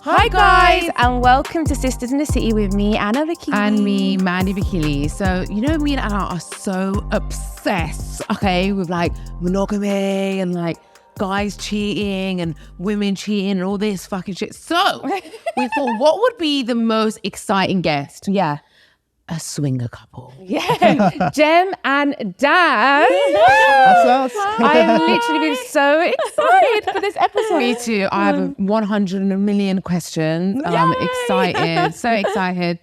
Hi guys, and welcome to Sisters in the City with me, Anna Vicky. And me, Mandy Vicky. So, you know, me and Anna are so obsessed, okay, with like monogamy and like guys cheating and women cheating and all this fucking shit. So, we thought, what would be the most exciting guest? Yeah. A swinger couple. Yeah. Jem and Daz. That's us. I have literally been so excited for this episode. Me too. I have 100 million questions. I'm excited. So excited.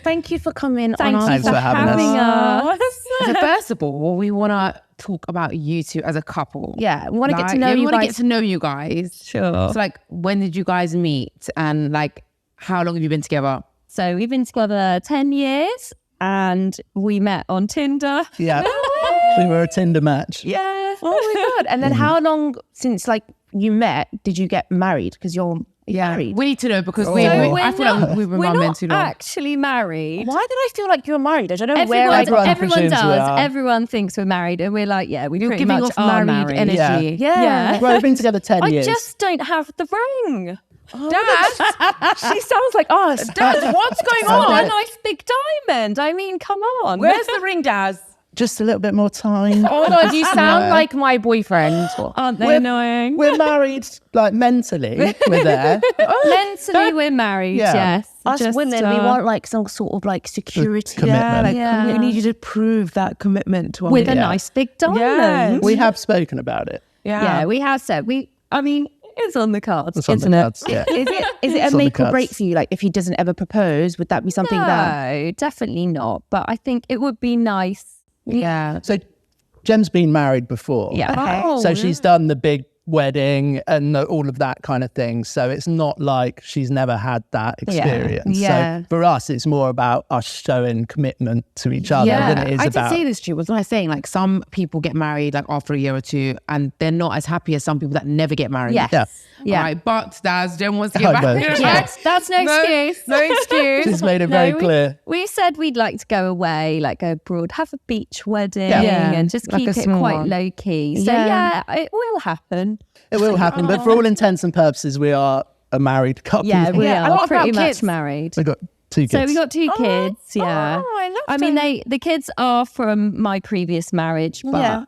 Thank you for coming Thanks for having us. So first of all, we want to talk about you two as a couple. Yeah, we want to get to know we you want to guys. get to know you guys. Sure. So like, when did you guys meet? And like, how long have you been together? So we've been together 10 years and we met on Tinder. Yeah. We were a Tinder match. Yeah. Oh my God. And then how long since like you met did you get married? Because you're married. We need to know because we're I feel like we've been We're running not too long. actually married. Why did I feel like you're married? I don't know where I Everyone presumes we does. are. Everyone thinks we're married and we're like, yeah, we You're pretty giving much off are married married. energy. Yeah. Well, we've been together 10 I years. just don't have the ring. Dad, She sounds like us. Dad, what's going Oh, on? a nice big diamond. I mean, come on. Where's the ring, Daz? Just a little bit more time. Oh my God, you sound like my boyfriend. Aren't they We're- annoying? We're married, like mentally, we're there. Mentally, we're married, Yeah. yes. Us Just, women, we want like some sort of like security. Commitment. we need you to prove that commitment to us. with a nice big diamond. We have spoken about it. Yeah, we have said. I mean, it's on the cards, It's on isn't the it? cards, yeah. Is it on a the make or break cards. for you? Like if he doesn't ever propose, would that be something that? No, definitely not. But I think it would be nice. Yeah. So Jem's been married before. Yeah. Okay. Oh, So she's done the big wedding and all of that kind of thing. So it's not like she's never had that experience. Yeah. So for us, it's more about us showing commitment to each other than it is I about... did say this to you. Was what I was saying. Like some people get married like after a year or two, and they're not as happy as some people that never get married. Yes. Yeah. Yeah. Right, but Daz, Jem wants to get Oh, married. but- Yes, that's no excuse. No excuse. She's made it very clear. We said we'd like to go away, like go abroad, have a beach wedding, Yeah. and just Like keep a it small quite one. low key. So yeah, it will happen. It will happen, but for all intents and purposes, we are a married couple. Yeah, we Yeah, and are what about pretty much kids? married. We've got 2 kids. So we got 2 kids. Yeah, I love I mean, the kids are from my previous marriage, but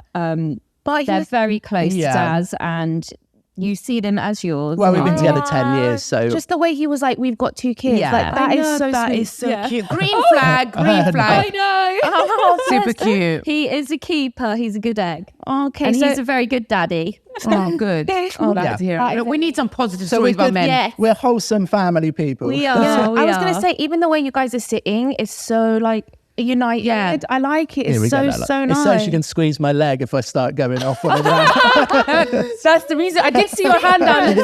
But they're very close Yeah. to Daz, and you see them as yours. Well, we've been now. together 10 years, so... just the way he was like, we've got 2 kids. Yeah. Like that I is know, so that sweet. is so Yeah. cute. Green flag, green flag. I know. Oh, Super cute. He is a keeper. He's a good egg. Okay, And so he's a very good daddy. Oh, good. Oh, glad Yeah. to hear it. We need some positive So stories we're about good. men. Yes. We're wholesome family people. We are. yeah, we I was are. gonna say even the way you guys are sitting is so like united. Yeah. I like it. Here It's we so go, Lala. so nice. It's so she can squeeze my leg if I start going off on a rant. That's the reason. I did see your hand down.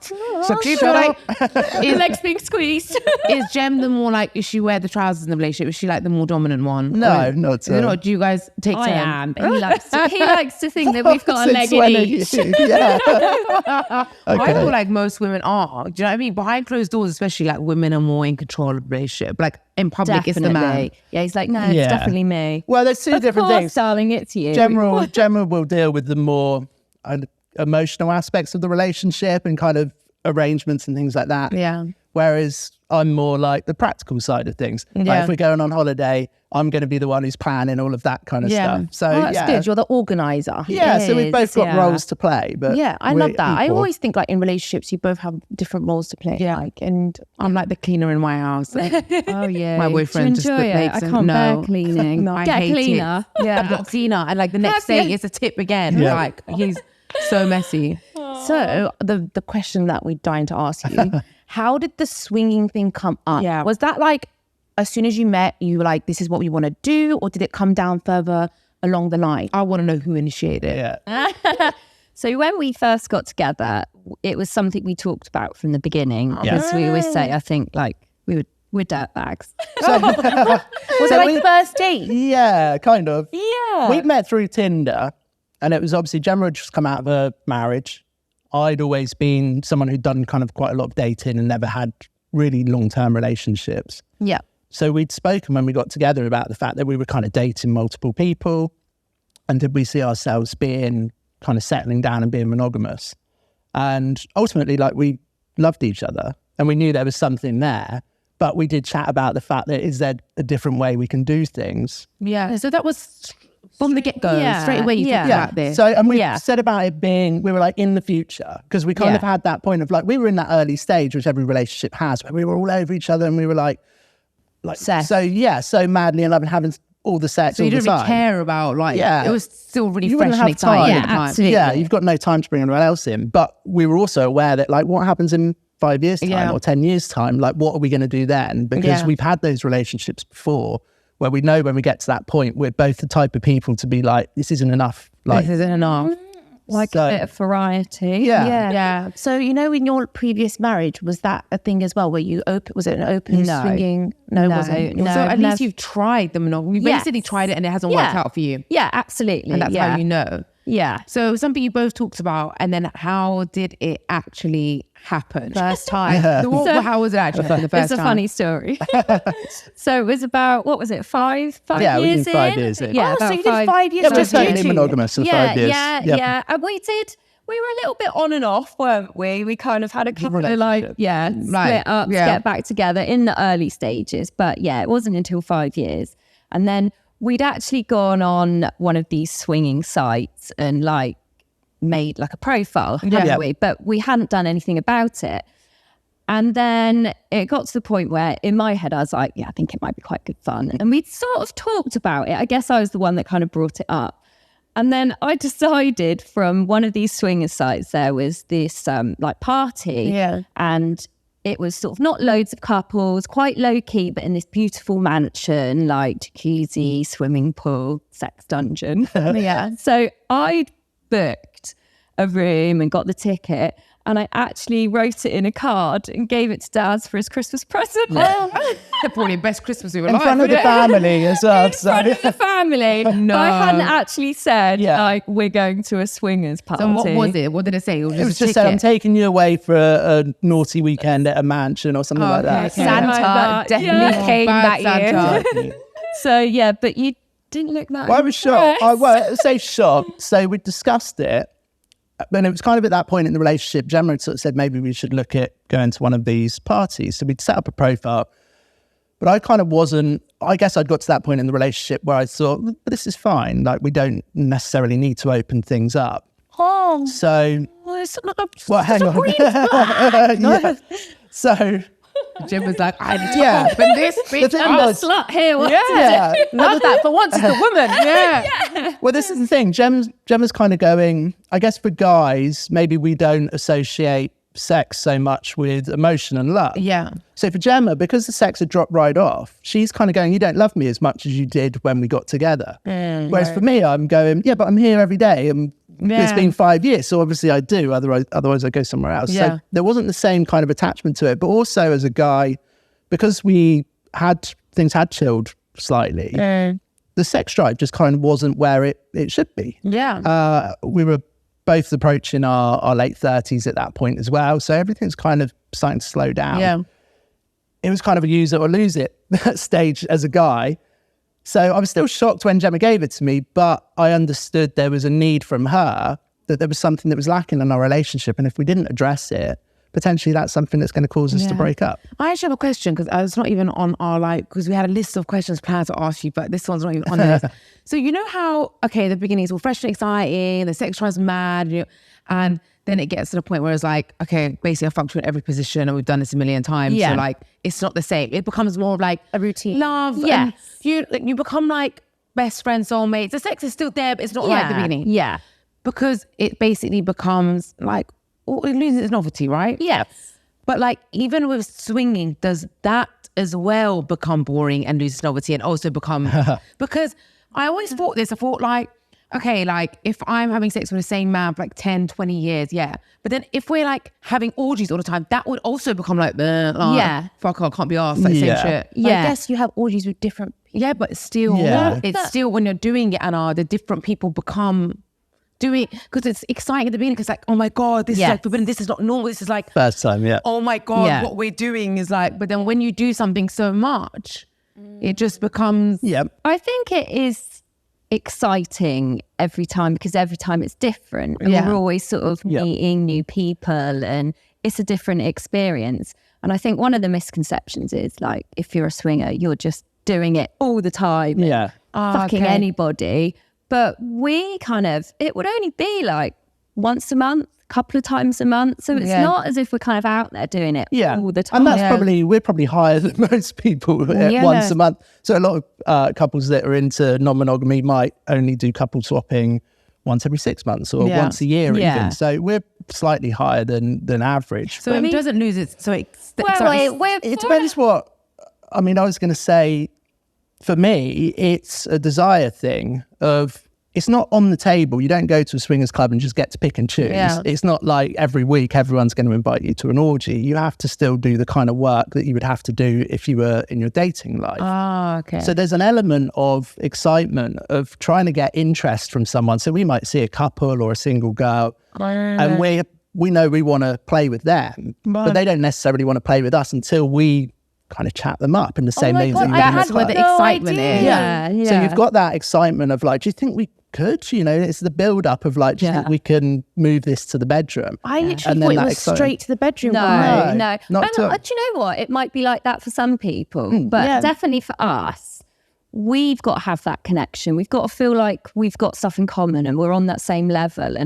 So Do you shut feel up. like His legs being squeezed. is Jem the more like, is she wear the trousers in the relationship? Is she like the more dominant one? No, Or- not Is it so. not? Do you guys take I turns? am. He likes to think that we've got a leg Since in when are each. you? Yeah. I feel like most women are. Do you know what I mean? Behind closed doors, especially, like women are more in control of the relationship. Like in public, it's the man. Definitely. Yeah, he's like, no, it's Yeah. definitely me. Well, there's 2 Of different course, things. darling, it's you. Gemma will deal with the more emotional aspects of the relationship and kind of arrangements and things like that. Yeah. Whereas I'm more like the practical side of things. Like Yeah. if we're going on holiday, I'm going to be the one who's planning all of that kind of Yeah. stuff. So Oh, that's yeah. good. You're the organizer. Yeah, so we've is, both got yeah. roles to play. But Yeah, I we're love that. I equal. always think like in relationships, you both have different roles to play. Yeah. Like, and I'm like the cleaner in my house. Oh, yeah. My boyfriend Do just you the enjoy it? plates I and- can't no. bear cleaning. No, I Get a hate cleaner. it. Yeah, I've got a cleaner, and like the next day it's a tip again. Yeah. Like he's so messy. so the question that we're dying to ask you, how did the swinging thing come up? Yeah. Was that like as soon as you met, you were like, this is what we want to do, or did it come down further along the line? I want to know who initiated it. Yeah. So when we first got together, it was something we talked about from the beginning. Yeah. Because we always say, I think, like, we're dirtbags. Was it like first date? Yeah, kind of. Yeah. We met through Tinder, and it was obviously Gemma had just come out of a marriage. I'd always been someone who'd done kind of quite a lot of dating and never had really long-term relationships. Yeah. So we'd spoken when we got together about the fact that we were kind of dating multiple people, and did we see ourselves being kind of settling down and being monogamous? And ultimately, like we loved each other and we knew there was something there, but we did chat about the fact that is there a different way we can do things? Yeah. So that was from the get-go, Yeah, straight away you talked about this. So, and we said about it being, we were like in the future, because we kind of had that point of like, we were in that early stage, which every relationship has, where we were all over each other and we were like Sex. so madly in love and having all the sex So all you the didn't really time. care about it was still really You fresh wouldn't and have time. exciting Yeah, at the time. absolutely. Yeah, you've got no time to bring anyone else in. But we were also aware that like what happens in 5 years time or 10 years time, like what are we going to do then? Because we've had those relationships before where we know when we get to that point, we're both the type of people to be like, this isn't enough. Like, This isn't enough. Like So- a bit of variety. Yeah. So, you know, in your previous marriage, was that a thing as well where you was it an open No. swinging? No, it wasn't. No, So at nev- least you've tried the monogamy. You basically tried it and it hasn't worked out for you. Yeah, absolutely. And that's how you know. Yeah. So something you both talked about, and then how did it actually happen? First time. How was it actually happen the first It's a time? funny story. So it was about, what was it, five Yeah, we years did 5 in? years in. Yeah, Oh, so about you did 5 years yeah, we're just you totally two? monogamous for 5 years. Yeah. And we were a little bit on and off, weren't we? We kind of had a couple of split up, get back together in the early stages. But yeah, it wasn't until 5 years. And then we'd actually gone on one of these swinging sites and like made like a profile, hadn't we? But we hadn't done anything about it. And then it got to the point where in my head, I was like, yeah, I think it might be quite good fun. And we'd sort of talked about it. I guess I was the one that kind of brought it up. And then I decided from one of these swinger sites, there was this like party. Yeah. And it was sort of not loads of couples, quite low key, but in this beautiful mansion, like jacuzzi, swimming pool, sex dungeon. Yeah. So I'd booked a room and got the ticket. And I actually wrote it in a card and gave it to Daz for his Christmas present. Probably the best Christmas of your In life. front of the family as well. In front of the family. No. I hadn't actually said, like, we're going to a swingers party. So what was it? What did it say? It was It was just a just said, I'm ticket. taking you away for a naughty weekend at a mansion or something like that. okay. Santa Like that, definitely yeah. came Bad that year. Santa. So, yeah, but you didn't look that Well, I was shocked. impressed. I say shocked. So we discussed it. And it was kind of at that point in the relationship, Gemma had sort of said maybe we should look at going to one of these parties. So we'd set up a profile. But I kind of wasn't, I guess I'd got to that point in the relationship where I thought, "Well, this is fine. Like we don't necessarily need to open things up." Oh, So, well, it's not a, well, hang on. Yeah. So, Jim was like, I need to Yeah. open this bitch thing up. was- Slut here. What? yeah. love that. For once, it's the woman. Yeah. Well, this is the thing. Gemma's kind of going, I guess for guys, maybe we don't associate sex so much with emotion and love. Yeah. So for Gemma, because the sex had dropped right off, she's kind of going, you don't love me as much as you did when we got together. Whereas for me, I'm going, yeah, but I'm here every day. And it's been 5 years. So obviously I do. Otherwise I go somewhere else. Yeah. So there wasn't the same kind of attachment to it. But also as a guy, because things had chilled slightly, the sex drive just kind of wasn't where it should be. Yeah. We were both approaching our late 30s at that point as well. So everything's kind of starting to slow down. Yeah. It was kind of a use it or lose it stage as a guy. So I was still shocked when Gemma gave it to me, but I understood there was a need from her, that there was something that was lacking in our relationship. And if we didn't address it, potentially that's something that's going to cause us to break up. I actually have a question because it's not even on our because we had a list of questions planned to ask you, but this one's not even on the list. So you know how, okay, the beginning is all fresh and exciting, the sex drive's mad, and then it gets to the point where it's like, okay, basically I function in every position and we've done this a million times. Yeah. So like, it's not the same. It becomes more of like A routine. love. Yes. And you become like best friends, soulmates. The sex is still there, but it's not like the beginning. Yeah. Because it basically becomes like, it loses its novelty, right? Yes. But like, even with swinging, does that as well become boring and lose its novelty and also become, because I always thought this, I thought like, okay, like if I'm having sex with the same man for like 10, 20 years, yeah. But then if we're like having orgies all the time, that would also become like, Yeah. fuck, I can't be arsed, like Yeah. same shit. But Yeah. I guess you have orgies with different people. Yeah, but still, Yeah. it's still when you're doing it, Anna, the different people become doing, because it's exciting at the beginning, because like, oh my God, this is like forbidden, this is not normal, this is like, First time, yeah. oh my God, Yeah. what we're doing is like, but then when you do something so much, it just becomes, Yeah. I think it is exciting every time because every time it's different. And Yeah. we're always sort of meeting new people and it's a different experience. And I think one of the misconceptions is like, if you're a swinger, you're just doing it all the time. Yeah. Fucking anybody. But we it would only be like once a month, couple of times a month. So it's not as if we're kind of out there doing it all the time. And that's we're probably higher than most people once a month. So a lot of couples that are into non-monogamy might only do couple swapping once every 6 months or once a year even. So we're slightly higher than average. So it doesn't lose its... So it depends what... I mean, I was going to say, for me, it's a desire thing of... It's not on the table. You don't go to a swingers club and just get to pick and choose. Yeah. It's not like every week everyone's going to invite you to an orgy. You have to still do the kind of work that you would have to do if you were in your dating life. Oh, okay. So there's an element of excitement of trying to get interest from someone. So we might see a couple or a single girl and we know we want to play with them, but they don't necessarily want to play with us until we kind of chat them up in the same way. That's where the excitement is. Yeah. So you've got that excitement of like, do you think we could? You know, it's the build up of like, do you think we can move this to the bedroom? I literally thought it was straight to the bedroom. No. Not do you know what? It might be like that for some people, but definitely for us, we've got to have that connection. We've got to feel like we've got stuff in common and we're on that same level.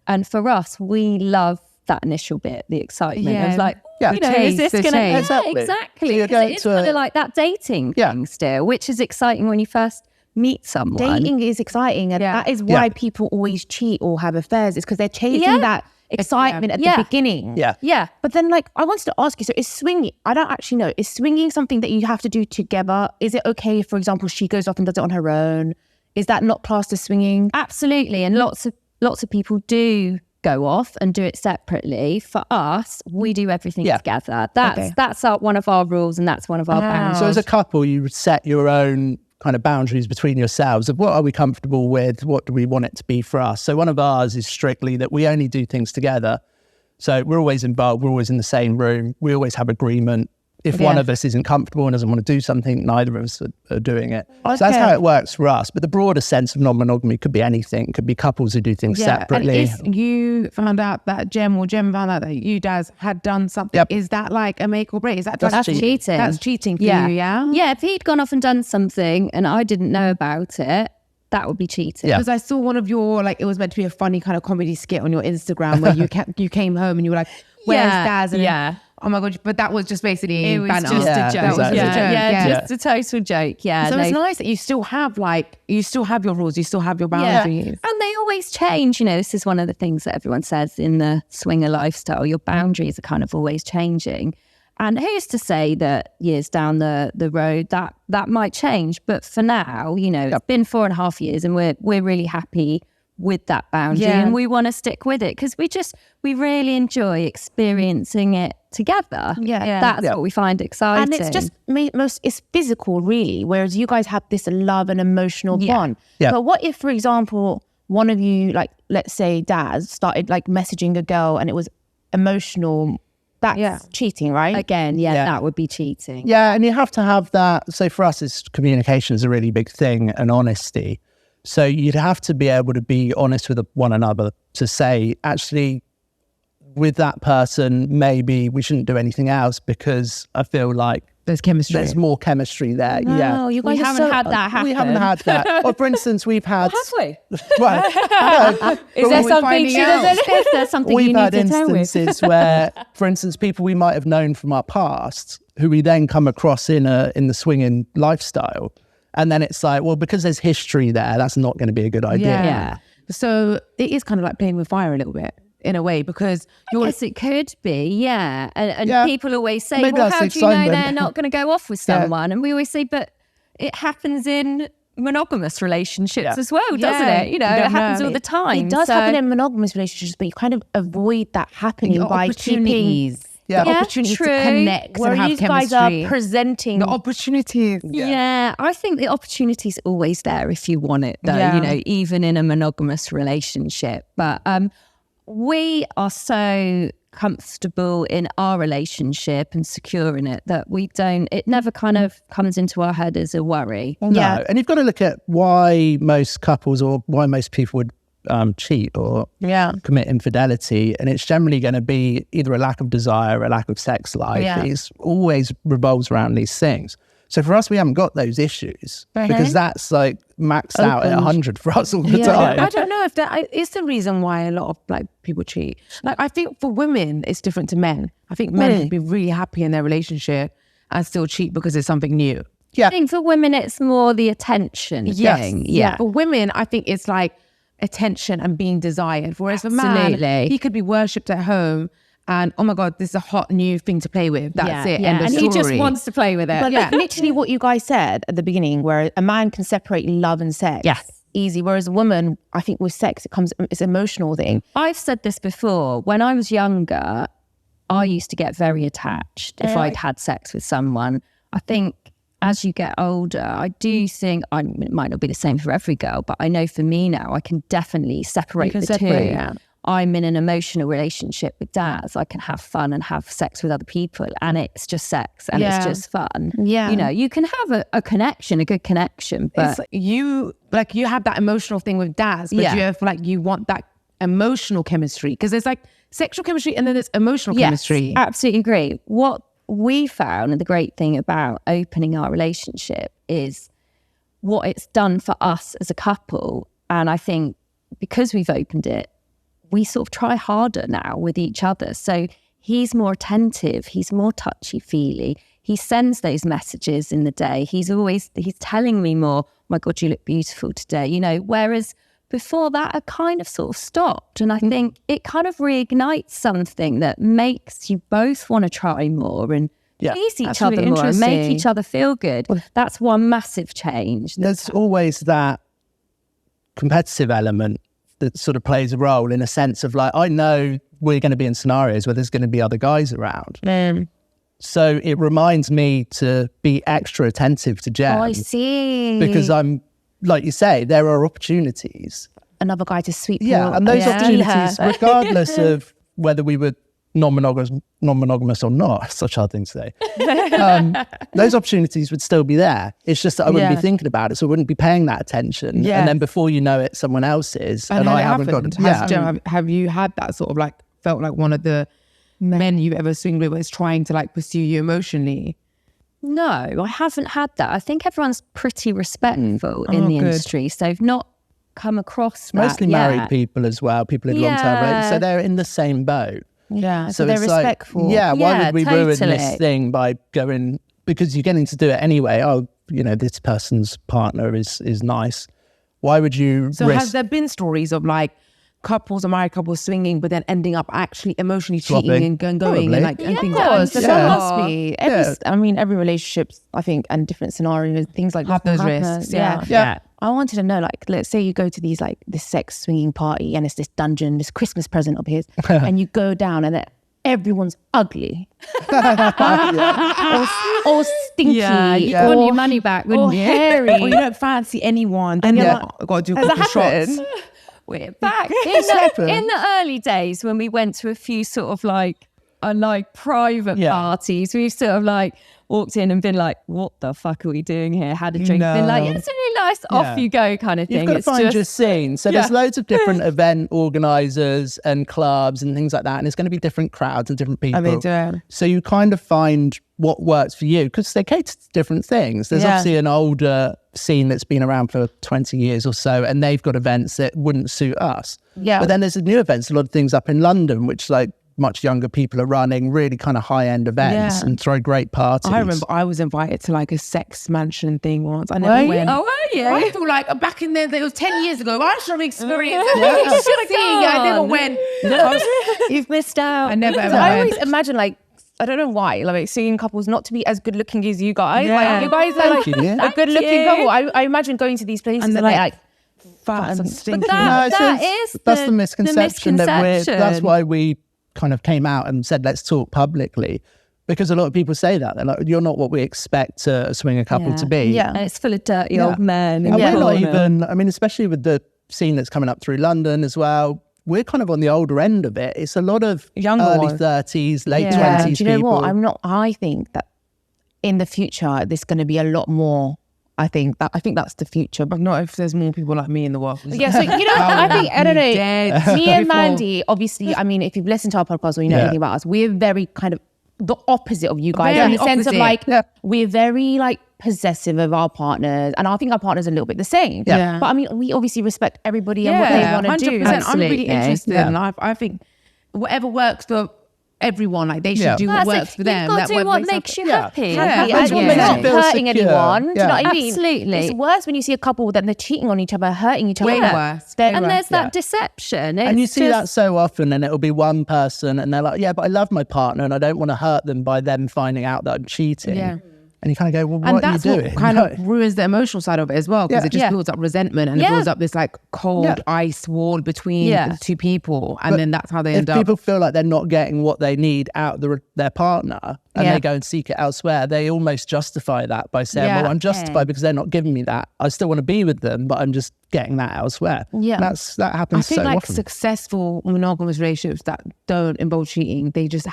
And for us, we love that initial bit, the excitement of like, you know, is this going to... Exactly. So it's kind of like that dating thing still, which is exciting when you first meet someone. Dating is exciting, and that is why people always cheat or have affairs. It's because they're chasing that excitement at the beginning. Yeah. But then, like, I wanted to ask you, so is swinging, I don't actually know, is swinging something that you have to do together? Is it okay if, for example, she goes off and does it on her own? Is that not classed as swinging? Absolutely. And lots of people do go off and do it separately. For us, we do everything together. That's one of our rules, and that's one of our boundaries. So as a couple, you set your own kind of boundaries between yourselves of what are we comfortable with, what do we want it to be for us. So one of ours is strictly that we only do things together. So we're always involved, we're always in the same room, we always have agreement. If one of us isn't comfortable and doesn't want to do something, neither of us are doing it. So that's how it works for us. But the broader sense of non-monogamy could be anything. It could be couples who do things separately. And if you found out that Jem found out that you guys had done something, is that like a make or break? Is that's cheating? That's cheating for you, yeah? Yeah, if he'd gone off and done something and I didn't know about it, that would be cheating. Because I saw one of your, like, it was meant to be a funny kind of comedy skit on your Instagram where you came home and you were like, where's Daz? And oh my God, but that was just basically it was just a joke. Just a total joke. Yeah. So it's nice that you still have your rules, you still have your boundaries. Yeah. And they always change. You know, this is one of the things that everyone says in the swinger lifestyle. Your boundaries are kind of always changing. And who's to say that years down the road that might change? But for now, you know, it's been 4.5 years and we're really happy with that boundary and we want to stick with it because we really enjoy experiencing it together. That's what we find exciting. And it's just it's physical really, whereas you guys have this love and emotional bond. But what if, for example, one of you, like let's say Daz, started like messaging a girl and it was emotional? That's cheating, right? Again, that would be cheating. Yeah, and you have to have that. So for us, communication is a really big thing, and honesty. So you'd have to be able to be honest with one another to say, actually, with that person, maybe we shouldn't do anything else because I feel like there's chemistry. There's more chemistry there. No, you guys haven't had that happen. We haven't had that. Or for instance, we've had... Have we? Well, no, is there something is there something we've you need had to tell with? instances where, for instance, people we might have known from our past who we then come across in the swinging lifestyle. And then it's like, well, because there's history there, that's not going to be a good idea. Yeah. So it is kind of like playing with fire a little bit in a way because yes, it could be, and people always say, maybe well, how do you know they're not going to go off with someone? And we always say, but it happens in monogamous relationships as well, doesn't it? You know, it happens all the time. It does happen in monogamous relationships, but you kind of avoid that happening by keeping the opportunity to connect where and have you chemistry. Guys are presenting the opportunities. Yeah, I think the opportunity's always there if you want it, though, you know, even in a monogamous relationship. But we are so comfortable in our relationship and secure in it that it never kind of comes into our head as a worry. No. And you've got to look at why most couples or why most people would cheat or commit infidelity, and it's generally going to be either a lack of desire, a lack of sex life. It always revolves around these things. So for us, we haven't got those issues because that's like maxed out at 100 for us all the time. I don't know if that is the reason why a lot of like people cheat. Like I think for women, it's different to men. I think men would be really happy in their relationship and still cheat because it's something new. I think for women, it's more the attention thing. Yeah. For women, I think it's like attention and being desired. Whereas for man, he could be worshipped at home and, oh my God, this is a hot new thing to play with. That's it. And he just wants to play with it. But literally what you guys said at the beginning, where a man can separate love and sex. Yes. Easy. Whereas a woman, I think with sex, it's an emotional thing. I've said this before. When I was younger, I used to get very attached if I'd had sex with someone. I think as you get older, I do think, it might not be the same for every girl, but I know for me now, I can definitely separate the two. I'm in an emotional relationship with Daz. I can have fun and have sex with other people, and it's just sex and it's just fun. Yeah. You know, you can have a connection, a good connection, but it's you have that emotional thing with Daz, but you feel like you want that emotional chemistry because there's like sexual chemistry and then there's emotional chemistry. Absolutely agree. What we found, and the great thing about opening our relationship, is what it's done for us as a couple. And I think because we've opened it, we sort of try harder now with each other. So he's more attentive, he's more touchy-feely. He sends those messages in the day. He's telling me more, oh my God, you look beautiful today. You know, whereas before that, I kind of sort of stopped. And I think it kind of reignites something that makes you both want to try more and please each other more and make each other feel good. Well, that's one massive change. There's always that competitive element that sort of plays a role in a sense of like, I know we're going to be in scenarios where there's going to be other guys around. So it reminds me to be extra attentive to Jem. Oh, I see. Because I'm, like you say, there are opportunities. Another guy to sweep and those opportunities, regardless of whether we were non-monogamous or not, such hard thing to say, those opportunities would still be there. It's just that I wouldn't be thinking about it, so I wouldn't be paying that attention. And then before you know it, someone else is, and I haven't got it. Have you had that sort of like, felt like one of the men you've ever swinged with was trying to like pursue you emotionally? No, I haven't had that. I think everyone's pretty respectful in the industry, so I've not come across that. Mostly married people as well, people in long-term relationships, so they're in the same boat. Yeah, so they're respectful. Like, why would we ruin this thing by going, because you're getting to do it anyway, oh, you know, this person's partner is nice. Why would you has there been stories of like couples or married couples swinging but then ending up actually emotionally cheating and going and like and things like that? There must be. I mean, every relationship, I think, and different scenarios, things like have those risks. Yeah. I wanted to know, like, let's say you go to these like this sex swinging party and it's this dungeon, this Christmas present of his, and you go down and everyone's ugly or stinky. You want your money back, wouldn't you? Hairy, or you don't fancy anyone. Then you're like, I've got to do a couple shots. We're back in the early days when we went to a few sort of like private parties. We've sort of like walked in and been like, what the fuck are we doing here? Had a drink, been like, it's really nice, off you go kind of thing. You've got to find your scene. So there's loads of different event organisers and clubs and things like that, and it's going to be different crowds and different people. So you kind of find what works for you because they cater to different things. There's obviously an older scene that's been around for 20 years or so, and they've got events that wouldn't suit us. But then there's new events, a lot of things up in London, which like much younger people are running really kind of high-end events and throw great parties. I remember I was invited to like a sex mansion thing once. I never went. Oh, were you? I feel like back in there, it was 10 years ago. I should have experienced it. You should have gone. I never went. You've missed out. I never ever went. I always imagine like, I don't know why, like seeing couples not to be as good looking as you guys. Like you guys are like a good looking couple. I imagine going to these places and they're like fat and stinky. That's the misconception that's why we kind of came out and said, let's talk publicly, because a lot of people say that. They're like, you're not what we expect a swinger couple to be. And it's full of dirty old men. And we're not even, I mean, especially with the scene that's coming up through London as well, we're kind of on the older end of it. It's a lot of early 30s, late 20s Do you know people. what? I think that in the future, there's going to be a lot more I think that's the future, but not if there's more people like me in the world. Yeah, so I think I don't know. Me and Mandy, obviously, I mean, if you've listened to our podcast or you know anything about us, we're very kind of the opposite of you guys in the sense of like we're very like possessive of our partners, and I think our partners are a little bit the same. But I mean, we obviously respect everybody and what they want to do. 100%. I'm really interested, and I think whatever works for everyone, like they should do what works for them. You've got to do what makes you happy. That's what You're makes not you feel hurting secure. anyone. Do you know what I mean? Absolutely. It's worse when you see a couple that they're cheating on each other, hurting each other. Way worse. And there's that deception. And you see that so often, and it'll be one person and they're like, yeah, but I love my partner and I don't want to hurt them by them finding out that I'm cheating. Yeah. And you kind of go, well, and what are you that's doing? what kind of ruins the emotional side of it as well, because it just builds up resentment and it builds up this like cold ice wall between the two people, and then that's how they end up. If people feel like they're not getting what they need out of their partner and they go and seek it elsewhere, they almost justify that by saying, well, I'm justified because they're not giving me that. I still want to be with them, but I'm just getting that elsewhere. Yeah. That happens so often. I think like successful monogamous relationships that don't involve cheating, they just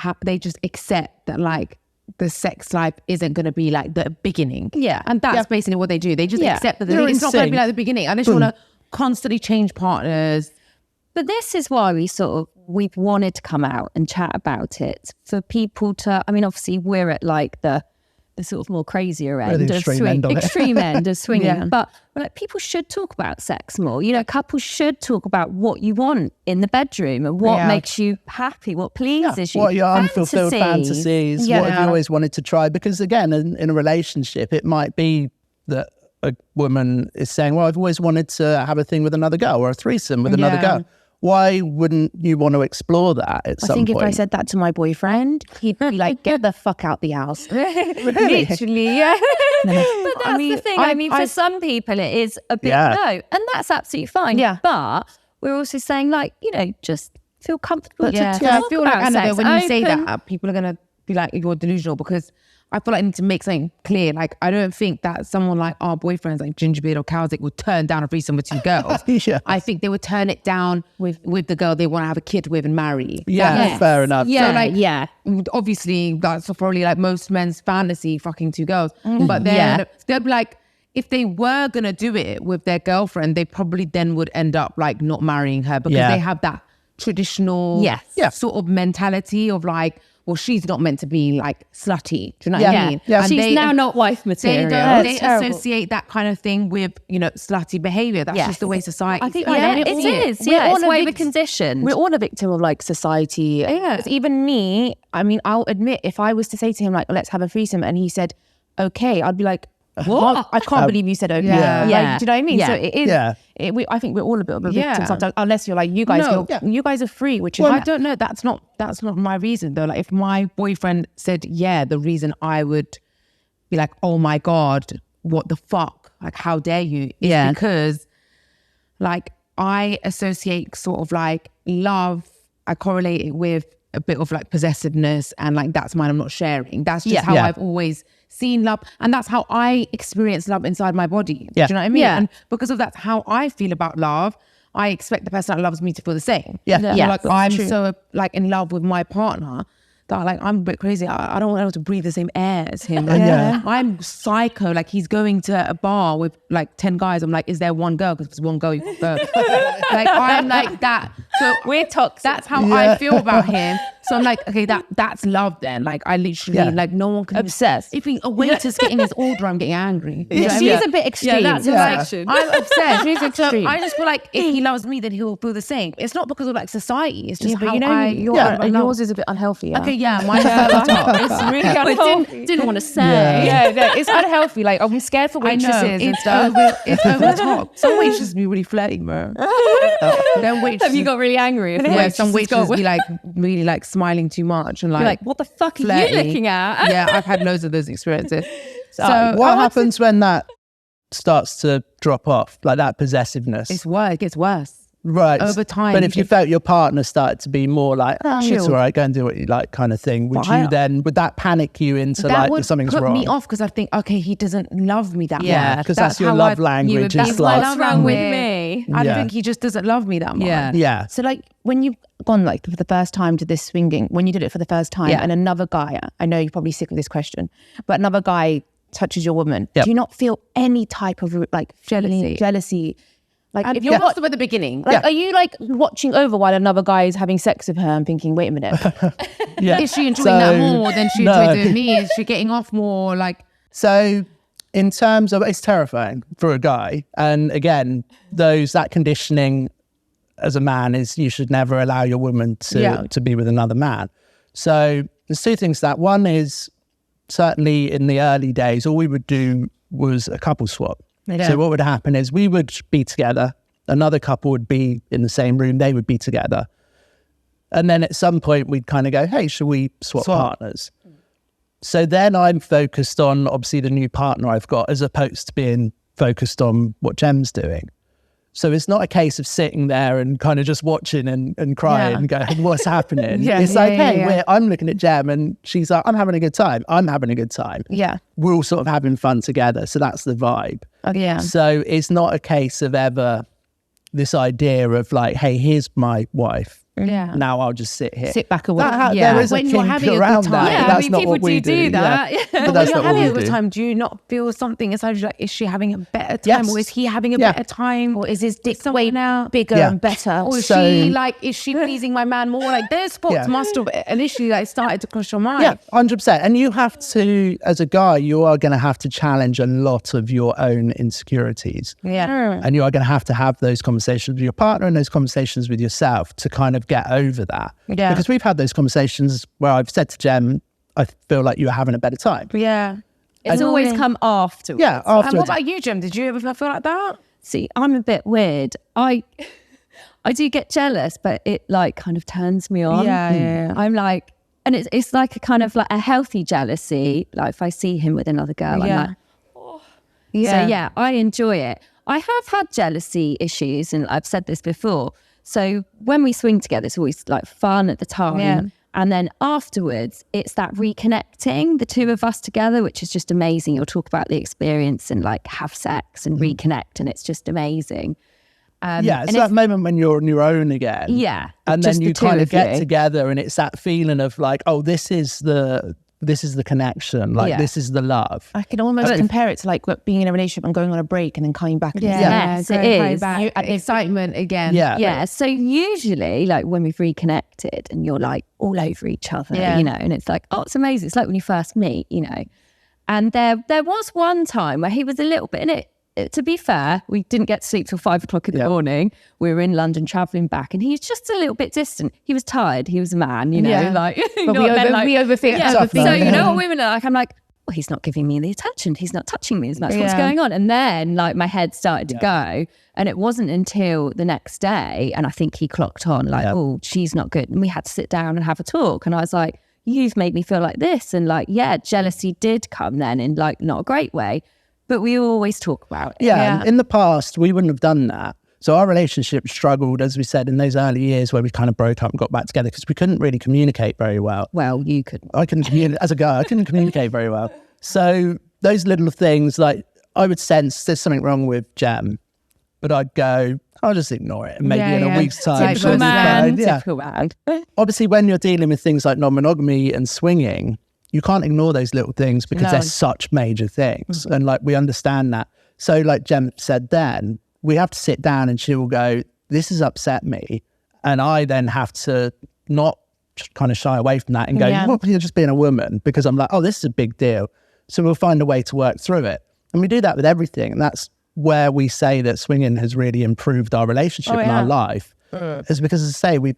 accept that like the sex life isn't going to be like the beginning. And that's basically what they do. They just accept that it's not going to be like the beginning. And they just want to constantly change partners. But this is why we've wanted to come out and chat about it, for people to, I mean, obviously we're at like the sort of more crazier end of extreme end of swinging. But like, people should talk about sex more. You know, couples should talk about what you want in the bedroom and what makes you happy, what pleases you. What are your unfulfilled fantasies? What have you always wanted to try? Because again, in a relationship, it might be that a woman is saying, well, I've always wanted to have a thing with another girl or a threesome with another girl. Why wouldn't you want to explore that at some point? I think if I said that to my boyfriend, he'd be like, get the fuck out the house. Really? Literally, yeah. But that's the thing. I mean, for some people, it is a bit no. And that's absolutely fine. Yeah. But we're also saying, like, you know, just feel comfortable to talk I feel like, about sex. when you say that, people are going to be like, you're delusional, because I feel like I need to make something clear. Like, I don't think that someone like our boyfriends, like Gingerbeard or Cowsick, would turn down a threesome with two girls. I think they would turn it down with the girl they want to have a kid with and marry. Fair enough. So obviously that's probably like most men's fantasy, fucking two girls. But then they'd be like, if they were going to do it with their girlfriend, they probably then would end up like not marrying her, because they have that traditional sort of mentality of like, well, she's not meant to be like slutty. Do you know what I mean? And she's now not wife material. They associate that kind of thing with, you know, slutty behaviour. That's just the way society. I think it is. It's the way we're conditioned. We're all a victim of like society. Even me, I mean, I'll admit, if I was to say to him like, let's have a threesome, and he said, okay, I'd be like, what? I can't believe you said okay. Like, do you know what I mean? So it is. I think we're all a bit of a victim sometimes, unless you're like, you guys you guys are free, which is I don't know. That's not my reason though. Like, if my boyfriend said the reason I would be like, oh my God, what the fuck? Like, how dare you? Is because like I associate sort of like love, I correlate it with a bit of like possessiveness, and like that's mine, I'm not sharing. That's just how I've always seen love, and that's how I experience love inside my body. Do you know what I mean? And because of that's how I feel about love, I expect the person that loves me to feel the same. Like I'm so like in love with my partner that like I'm a bit crazy. I don't want to be able to breathe the same air as him. Like, I'm psycho. Like, he's going to a bar with like 10 guys. I'm like, is there one girl? Because if there's one girl, you prefer. Like, I'm like that. So we're toxic. That's how I feel about him. So I'm like, okay, that's love then. Like, I literally like no one can obsessed. If a waiter's getting his order, I'm getting angry. She's a bit extreme. That's like, I'm obsessed. She's extreme. So I just feel like if he loves me, then he'll feel the same. It's not because of like society. It's just how yours is a bit unhealthy. Okay, mine's over top. It's really unhealthy. Didn't want to say. It's unhealthy. Like, I'm scared for waitresses and stuff. It's over the top. Some waitresses be really flirting, bro. Then waitresses. Have you got really angry? Yeah, some waitresses be like really like smiling too much and like, what the fuck are you looking at? Yeah, I've had loads of those experiences. So what happens when that starts to drop off, like that possessiveness? It's worse. It gets worse. Right. Over time. But if you felt your partner started to be more like, it's all right, go and do what you like kind of thing, would that panic you into like something's wrong? That would put me off, because I think, okay, he doesn't love me that much. Yeah, because that's your love language. That's what's wrong with me. I think he just doesn't love me that much. Yeah. So like, when you've gone like for the first time to this swinging, when you did it for the first time, and another guy, I know you're probably sick of this question, but another guy touches your woman, do you not feel any type of like jealousy? Like if you're watching at the beginning, like are you like watching over while another guy is having sex with her and thinking, wait a minute, is she enjoying that more than she enjoyed doing me? Is she getting off more? Like, so in terms of, it's terrifying for a guy, and again, that conditioning as a man is you should never allow your woman to be with another man. So there's two things to that. One is certainly in the early days, all we would do was a couple swap. So what would happen is we would be together, another couple would be in the same room, they would be together. And then at some point we'd kind of go, hey, should we swap partners? So then I'm focused on obviously the new partner I've got as opposed to being focused on what Jem's doing. So it's not a case of sitting there and kind of just watching and crying and going, what's happening? It's like, hey, I'm looking at Jem and she's like, I'm having a good time. I'm having a good time. Yeah. We're all sort of having fun together. So that's the vibe. Yeah. So it's not a case of ever this idea of like, hey, here's my wife. Yeah. Now I'll just sit here. Sit back away. There is when a kink around that. Yeah, that's not what we do. That. Yeah. But that's when you're not what having we a good do. time, do you not feel something inside you like, is she having a better time or is he having a better time? Or is his dick way now bigger and better? Or is she pleasing my man more? Like there's spots must have initially like started to cross your mind. Yeah, 100%. And you have to, as a guy, you are going to have to challenge a lot of your own insecurities. Yeah. And you are going to have those conversations with your partner and those conversations with yourself to kind of get over that. Yeah. Because we've had those conversations where I've said to Jem, I feel like you're having a better time. Yeah. It's always come afterwards. Yeah, afterwards. And what about you, Jem? Did you ever feel like that? See, I'm a bit weird. I do get jealous, but it like kind of turns me on. Yeah. I'm like, and it's like a kind of like a healthy jealousy. Like if I see him with another girl, I'm like, oh. So yeah, I enjoy it. I have had jealousy issues, and I've said this before. So when we swing together, it's always like fun at the time. Yeah. And then afterwards, it's that reconnecting, the two of us together, which is just amazing. You'll talk about the experience and like have sex and reconnect, and it's just amazing. It's that moment when you're on your own again. Yeah. And then you kind of get together and it's that feeling of like, oh, this is the connection. Like, this is the love. I can almost compare it to like being in a relationship and going on a break and then coming back. Yes, it is. Excitement again. Yeah. So usually, like when we've reconnected and you're like all over each other, you know, and it's like, oh, it's amazing. It's like when you first meet, you know. And there was one time where he was a little bit in it. To be fair, we didn't get to sleep till 5 o'clock in the morning. We were in London traveling back, and he's just a little bit distant. He was tired. He was a man, you know, like. But we overthink. So you know what women are like. I'm like, well, he's not giving me the attention. He's not touching me as much. What's going on? And then like my head started to go, and it wasn't until the next day, and I think he clocked on like, oh, she's not good, and we had to sit down and have a talk. And I was like, you've made me feel like this, and like, jealousy did come then in like not a great way. But we always talk about it. Yeah. In the past, we wouldn't have done that. So our relationship struggled, as we said, in those early years where we kind of broke up and got back together because we couldn't really communicate very well. Well, you couldn't. I couldn't communicate. As a guy, I couldn't communicate very well. So those little things, like I would sense there's something wrong with Jem, but I'd go, I'll just ignore it. And maybe in a week's time. Typical man. Obviously, when you're dealing with things like non-monogamy and swinging, you can't ignore those little things because they're such major things. And like, we understand that. So like Jem said then, we have to sit down and she will go, this has upset me. And I then have to not kind of shy away from that and go, well, you're just being a woman, because I'm like, oh, this is a big deal. So we'll find a way to work through it. And we do that with everything. And that's where we say that swinging has really improved our relationship and our life. Is because, as I say, we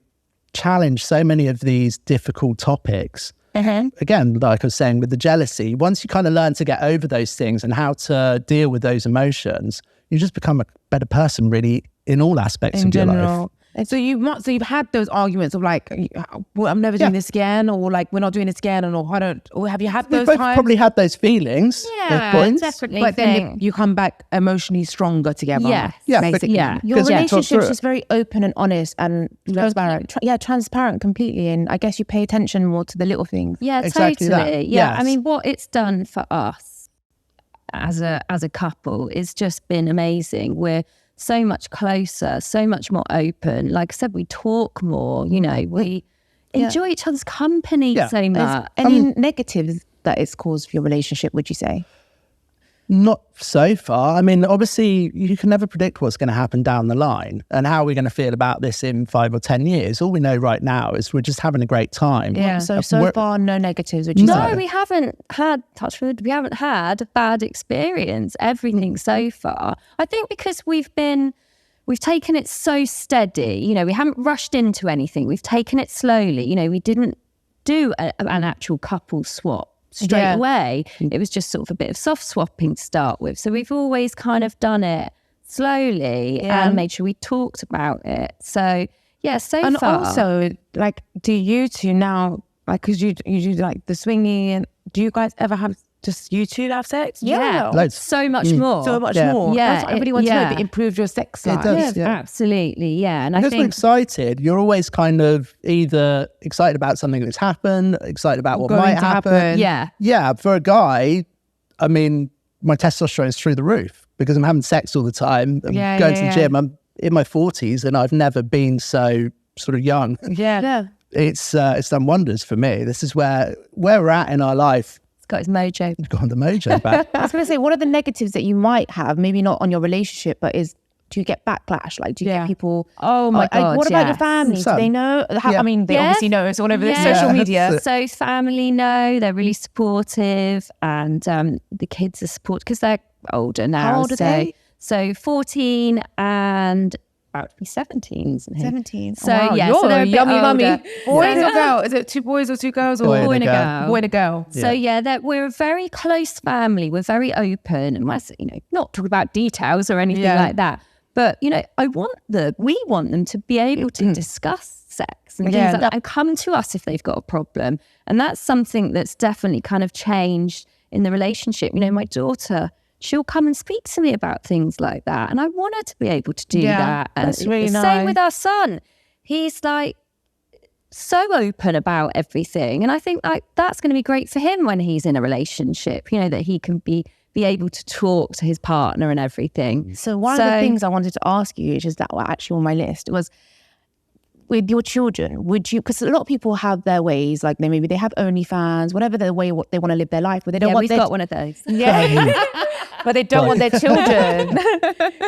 challenge so many of these difficult topics. Again, like I was saying with the jealousy, once you kind of learn to get over those things and how to deal with those emotions, you just become a better person really in all aspects of your life. So you've had those arguments of like, well, I'm never doing this again, or like we're not doing this again, or have you had those We've both times? probably had those feelings. Yeah, definitely. But then you come back emotionally stronger together. Basically. Your relationship is just very open and honest and transparent. Transparent completely. And I guess you pay attention more to the little things. Yeah, exactly totally. that. Yeah, Yes. I mean, what it's done for us as a couple is just been amazing. We're so much closer, so much more open. Like I said, we talk more, you know, we enjoy each other's company so much. Any negatives that it's caused for your relationship, would you say? Not so far. I mean, obviously, you can never predict what's going to happen down the line and how we're going to feel about this in 5 or 10 years. All we know right now is we're just having a great time. Yeah. So far, no negatives, would you say? No, we haven't had, touch wood, we haven't had a bad experience, everything so far. I think because we've taken it so steady, we haven't rushed into anything. We've taken it slowly. We didn't do an actual couple swap straight away. It was just sort of a bit of soft swapping to start with. So we've always kind of done it slowly and made sure we talked about it. So so and far. And also, like, do you two now, like, because you do like the swinging, and do you guys ever have just you two have sex? Yeah. Loads. So much more. So much more. Yeah. That's what everybody wants to know, if it improved your sex life. It does, Absolutely, yeah. And because I think we're excited, you're always kind of either excited about something that's happened, excited about what might happen. Yeah, for a guy, I mean, my testosterone is through the roof because I'm having sex all the time. I'm going to the gym. I'm in my 40s and I've never been so sort of young. Yeah. It's done wonders for me. This is where we're at in our life. got his mojo. You've got the mojo back. I was going to say, what are the negatives that you might have, maybe not on your relationship, but do you get backlash? Like, do you get people, oh my God, what about your family? Do they know? I mean, they obviously know. It's all over the social media. So family know, they're really supportive, and the kids are supportive because they're older now. How old are they? So 14 and about to be 17, isn't he? 17. So You're so they're a yummy bit mummy. older. Boys or girl? Is it 2 boys or 2 girls? Or Boy and a girl. Boy and a girl. So we're a very close family. We're very open, and not talking about details or anything like that. But we want them to be able to discuss sex and things like that, and come to us if they've got a problem. And that's something that's definitely kind of changed in the relationship. My daughter, she'll come and speak to me about things like that, and I want her to be able to do that. And that's really nice. Same with our son. He's like so open about everything, and I think like that's going to be great for him when he's in a relationship. That he can be able to talk to his partner and everything. So one of the things I wanted to ask you, which is that were actually on my list, was with your children, would you, because a lot of people have their ways, like maybe they have OnlyFans, whatever their way, what they want to live their life, but they don't want we've got one of those. But they don't want their children.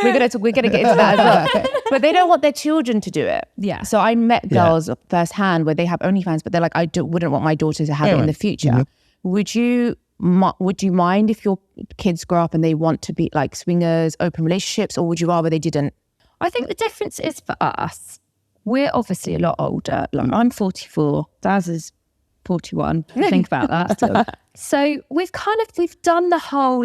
We're gonna get into that as well. But they don't want their children to do it. Yeah. So I met girls firsthand where they have OnlyFans, but they're like, wouldn't want my daughter to have it in the future. Would you mind if your kids grow up and they want to be like swingers, open relationships, or would you rather they didn't? I think the difference is for us, we're obviously a lot older. Like I'm 44, Daz is 41. Think about that. So we've done the whole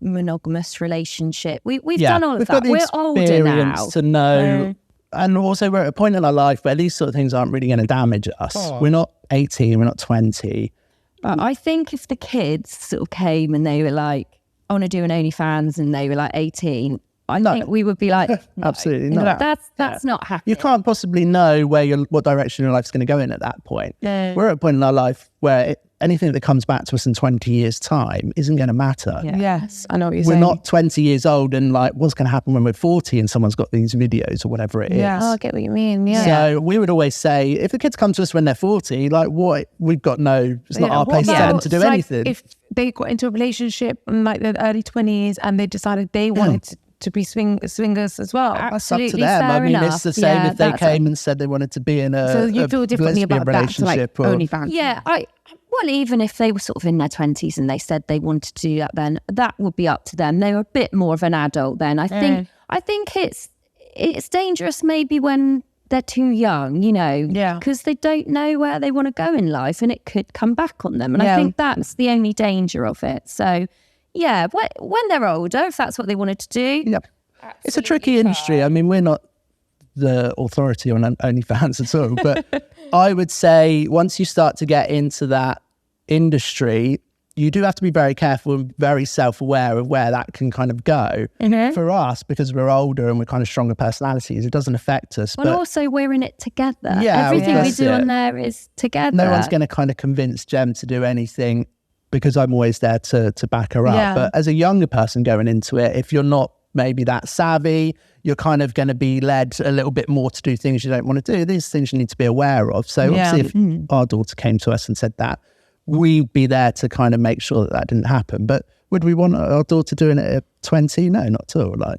monogamous relationship. We've done all of that. We're older now. To know, and also we're at a point in our life where these sort of things aren't really going to damage us. We're not 18, we're not 20. I think if the kids sort of came and they were like, I want to do an OnlyFans, and they were like 18, I think we would be like, absolutely not. That's not happening. You can't possibly know what direction your life's going to go in at that point. Yeah. We're at a point in our life where anything that comes back to us in 20 years' time isn't going to matter. Yeah. Yes, I know what you're We're saying. not 20 years old and like, what's going to happen when we're 40 and someone's got these videos or whatever it is. Oh, I get what you mean. Yeah. So we would always say, if the kids come to us when they're 40, like what? We've got it's not our place to tell them to do anything. If they got into a relationship in like their early 20s and they decided they wanted to be swingers as well. Absolutely, that's up to them. fair I mean, enough. it's the same if they came and said they wanted to be in a So you feel differently about that to like OnlyFans? Yeah, well, even if they were sort of in their 20s and they said they wanted to do that, then that would be up to them. They were a bit more of an adult then. I think it's dangerous maybe when they're too young, because they don't know where they want to go in life, and it could come back on them. And I think that's the only danger of it. So yeah, when they're older, if that's what they wanted to do. Yep. It's a tricky industry. I mean, we're not the authority on OnlyFans at all, but I would say once you start to get into that industry, you do have to be very careful and very self-aware of where that can kind of go. For us, because we're older and we're kind of stronger personalities, it doesn't affect us. Well, but also we're in it together. Yeah, everything we do on there is together. No one's going to kind of convince Jem to do anything because I'm always there to back her up. But as a younger person going into it, if you're not maybe that savvy, you're kind of going to be led a little bit more to do things you don't want to do. These things you need to be aware of. So obviously if our daughter came to us and said that, we'd be there to kind of make sure that didn't happen. But would we want our daughter doing it at 20? No, not at all. Like,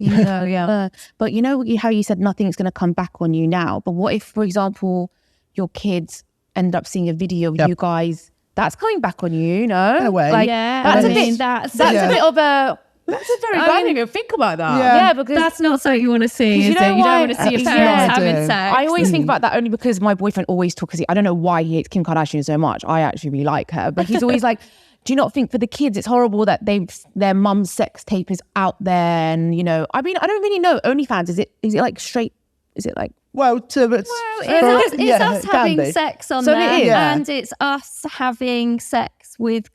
but you know how you said nothing's going to come back on you now. But what if, for example, your kids end up seeing a video of you guys? That's coming back on you, no? In a way. Like, that's a bit of a. That's a very. I didn't even think about that. Yeah, because that's not something you want to see. You don't want to see your parents having sex. I always think about that only because my boyfriend always talks. I don't know why he hates Kim Kardashian so much. I actually really like her, but he's always like, do you not think for the kids it's horrible that their mum's sex tape is out there? And I mean, I don't really know. OnlyFans, is it like straight? Is it like? It's us having sex on there, and it's us having sex with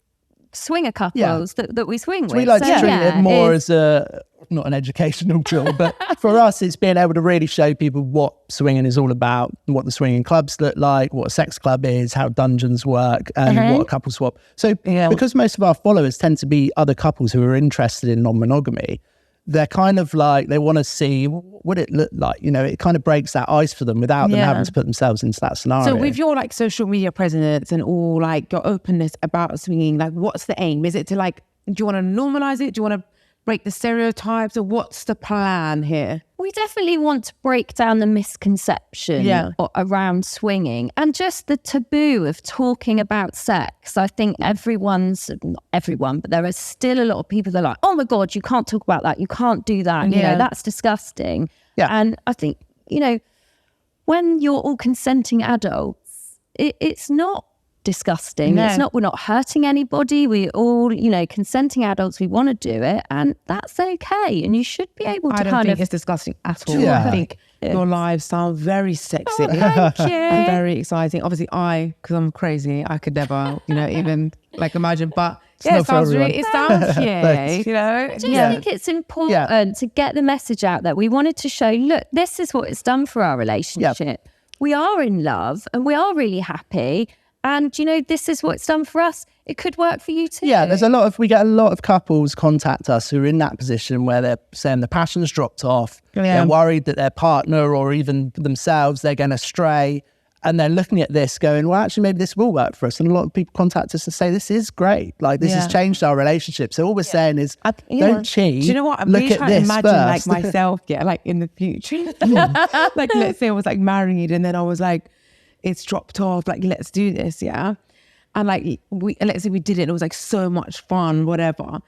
swinger couples that we swing with. We like to treat it more as not an educational tool, but for us, it's being able to really show people what swinging is all about, what the swinging clubs look like, what a sex club is, how dungeons work, and what a couple swap. So because most of our followers tend to be other couples who are interested in non-monogamy, they're kind of like, they want to see what it looked like. It kind of breaks that ice for them without them having to put themselves into that scenario. So with your like social media presence and all like your openness about swinging, like what's the aim? Is it to like, do you want to normalize it? Do you want to break the stereotypes, or what's the plan here? We definitely want to break down the misconception around swinging and just the taboo of talking about sex. I think not everyone, but there are still a lot of people that are like, oh my God, you can't talk about that. You can't do that. That's disgusting. Yeah. And I think, when you're all consenting adults, it's not disgusting. No. It's not, we're not hurting anybody. We all, consenting adults, we want to do it, and that's okay. And you should be able to I don't think it's disgusting at all. I think your lives sound very sexy. Thank you. And very exciting. Obviously because I'm crazy, I could never, even like imagine, but it sounds really, I just think it's important to get the message out there. We wanted to show, look, this is what it's done for our relationship. Yep. We are in love and we are really happy. And, this is what it's done for us. It could work for you too. Yeah, we get a lot of couples contact us who are in that position where they're saying the passion's dropped off. Yeah. They're worried that their partner or even themselves, they're going to stray. And they're looking at this going, well, actually, maybe this will work for us. And a lot of people contact us and say, this is great. Like, this has changed our relationship. So all we're saying is, don't cheat. Do you know what? I'm really trying to imagine like myself, like in the future. Like, let's say I was like married and then I was like, it's dropped off, like, let's do this, and like, let's say we did it, and it was like so much fun, whatever.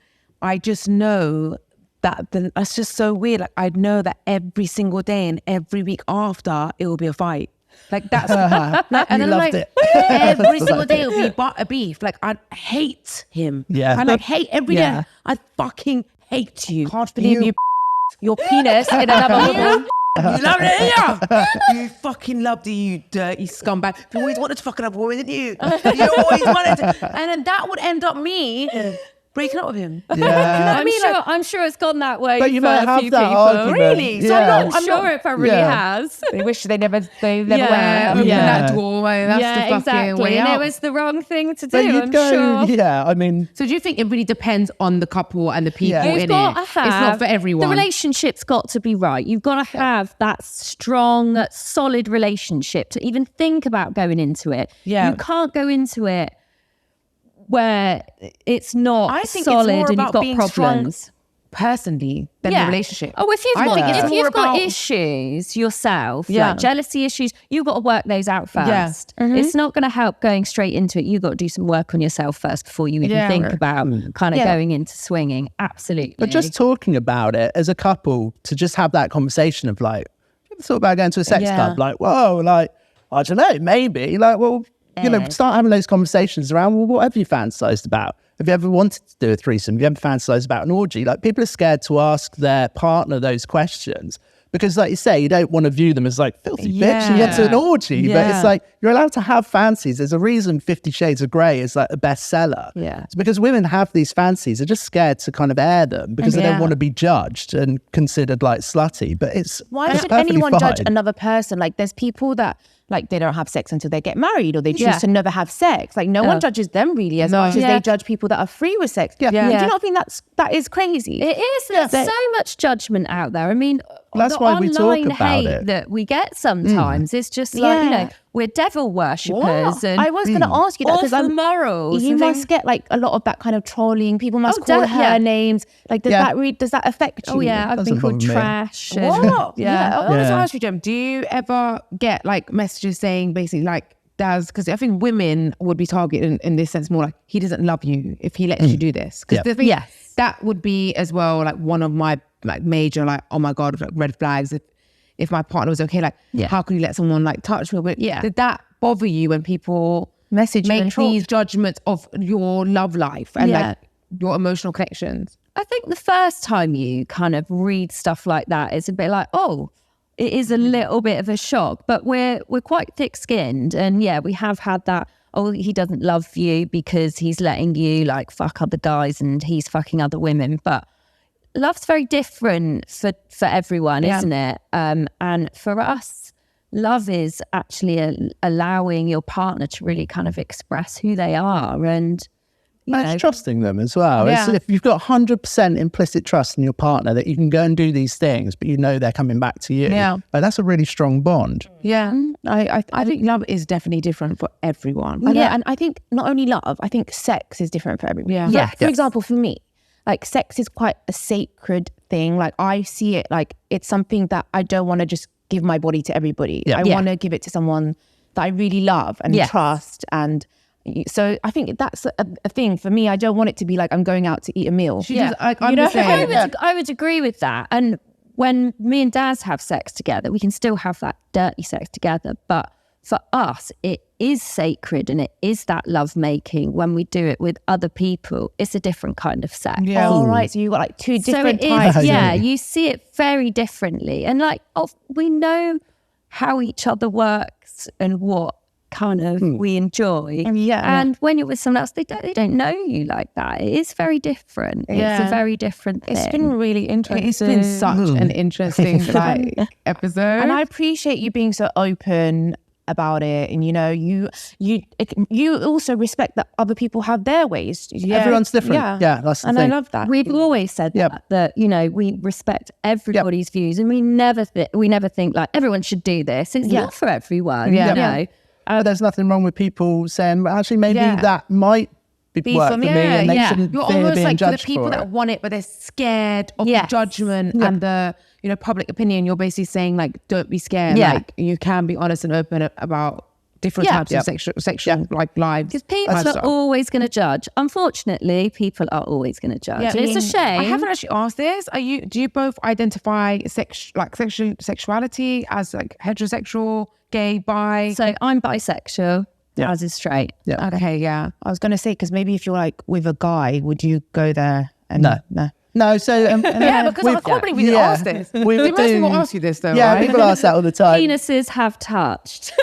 I just know that that's just so weird. Like, I'd know that every single day and every week after, it will be a fight. Like, that's, and then like, every single day it'll be a beef. Like, I hate him. Yeah. I like hate every day. I fucking hate you. Can't believe your penis in another woman. You loved it, yeah. You fucking loved it, you dirty scumbag. You always wanted to fucking have a woman, didn't you? You always wanted to. And then that would end up me breaking up with him. Yeah. I'm sure it's gone that way. But you for might a have few that people. argument. Really? So I'm sure it probably has. They wish they never went open that doorway. That's the fucking way out. And it was the wrong thing to do, but I'm sure. Yeah, I mean. So do you think it really depends on the couple and the people in it? It's not for everyone. The relationship's got to be right. You've got to have that strong, solid relationship to even think about going into it. Yeah. You can't go into it where it's not solid and you've got problems personally than the relationship. Oh, if you've got issues yourself, like jealousy issues, you've got to work those out first. It's not going to help going straight into it. You've got to do some work on yourself first before you even think about kind of going into swinging. Absolutely. But just talking about it as a couple, to just have that conversation of like, you ever thought about going to a sex club? Like, whoa, like, I don't know, maybe. Like, well, start having those conversations around, well, what have you fantasized about? Have you ever wanted to do a threesome? Have you ever fantasized about an orgy? Like, people are scared to ask their partner those questions because, like you say, you don't want to view them as like filthy bitch and get to an orgy. But it's like, you're allowed to have fancies. There's a reason 50 Shades of Grey is like a bestseller. Yeah. It's because women have these fancies. They're just scared to kind of air them because they don't want to be judged and considered like slutty. But why should anyone judge another person? Like, there's people that, like, they don't have sex until they get married or they choose to never have sex. Like, no one judges them really as much as they judge people that are free with sex. Do you not think that is crazy? It is. There's so much judgment out there. I mean, that's the why we talk online about hate it that we get sometimes is just like, we're devil worshippers. And I was going to ask you that because awful morals. You must get like a lot of that kind of trolling. People must call her names. Like, does that affect you? Oh yeah, I've been called trash. What? Yeah. I wanted to ask you, Jem, do you ever get like messages saying basically like, Daz, because I think women would be targeted in this sense more like, he doesn't love you if he lets you do this. Because the thing, that would be as well like one of my like major like, oh my God, like red flags. If my partner was okay, like, how can you let someone like touch me? But did that bother you when people make these judgments of your love life and like your emotional connections? I think the first time you kind of read stuff like that, it's a bit like, oh, it is a little bit of a shock. But we're quite thick-skinned, and we have had that. Oh, he doesn't love you because he's letting you like fuck other guys and he's fucking other women, but love's very different for everyone, isn't it? And for us, love is actually allowing your partner to really kind of express who they are, and it's trusting them as well. It's, if you've got 100% implicit trust in your partner that you can go and do these things, but you know they're coming back to you. Like, that's a really strong bond. Yeah, I think love is definitely different for everyone. And I think not only love, I think sex is different for everyone. For example, for me, like sex is quite a sacred thing. Like I see it like it's something that I don't want to just give my body to everybody. I want to give it to someone that I really love and trust. And so I think that's a thing for me. I don't want it to be like I'm going out to eat a meal. I would agree with that. And when me and Daz have sex together, we can still have that dirty sex together. But for us, it is sacred and it is that love making. When we do it with other people, it's a different kind of sex. All right, so you've got like two different types. You see it very differently. And like, we know how each other works and what kind of we enjoy. And when you're with someone else, they don't know you like that. It is very different. It's a very different thing. It's been really interesting. It's been such an interesting like episode. And I appreciate you being so open about it, and you also respect that other people have their ways. Everyone's different. That's the thing. I love that. We've always said that we respect everybody's views, and we never think like everyone should do this. It's not for everyone. There's nothing wrong with people saying, well, actually maybe that might be work for me, and they shouldn't You're fear almost being like judged for the people that want it, but they're scared of the judgment and the public opinion. You're basically saying like, don't be scared. Like you can be honest and open about different types of sexual like lives. Because people are always going to judge. Unfortunately, people are always going to judge. It's a shame. I haven't actually asked this. Do you both identify sexuality as like heterosexual, gay, bi? So I'm bisexual. As is straight. Okay, I was going to say, because maybe if you're like with a guy, would you go there? And No, so because I can't believe we didn't ask this. Most people ask you this though, right? People ask that all the time. Penises have touched.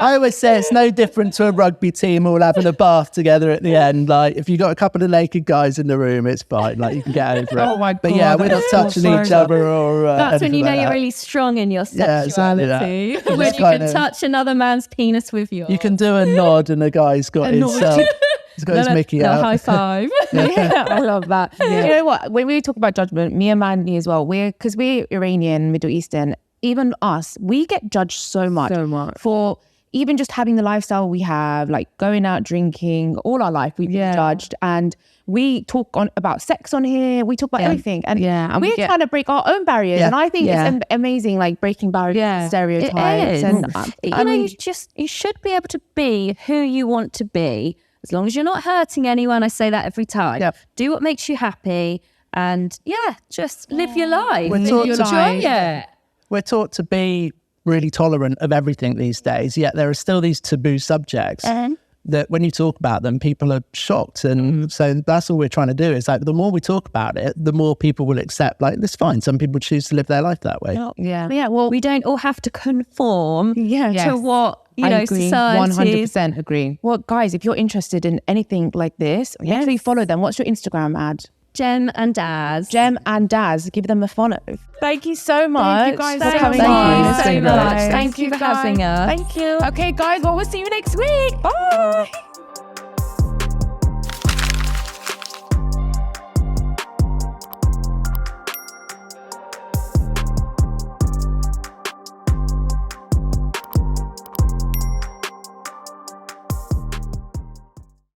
I always say it's no different to a rugby team all having a bath together at the end. Like if you got a couple of naked guys in the room, it's fine. Like you can get over it. Oh my God! But we're not touching each other or. That's when you know you're really strong in your sexuality. When you can touch another man's penis with yours. You can do a nod, and a guy's got his. He's got his Mickey out. High five. I love that. You know what? When we talk about judgment, me and Mandy as well, because we're Iranian, Middle Eastern, even us, we get judged so much for even just having the lifestyle we have, like going out drinking, all our life we've been judged. And we talk about sex on here, we talk about everything. And we're trying to break our own barriers. And I think it's amazing, like breaking barriers, stereotypes. And you should be able to be who you want to be. As long as you're not hurting anyone, I say that every time. Do what makes you happy, and just live your life. We're taught to be really tolerant of everything these days, yet there are still these taboo subjects that when you talk about them, people are shocked. And so that's all we're trying to do is like the more we talk about it, the more people will accept, like, it's fine. Some people choose to live their life that way. Well, we don't all have to conform to what society 100% agree. Well, guys, if you're interested in anything like this, make sure you follow them. What's your Instagram ad? Jem and Daz. Jem and Daz. Give them a follow. Thank you so much. Thank you guys for coming on. Thank you so much. Thank you for having us. Thank you. Okay, guys. Well, we'll see you next week. Bye.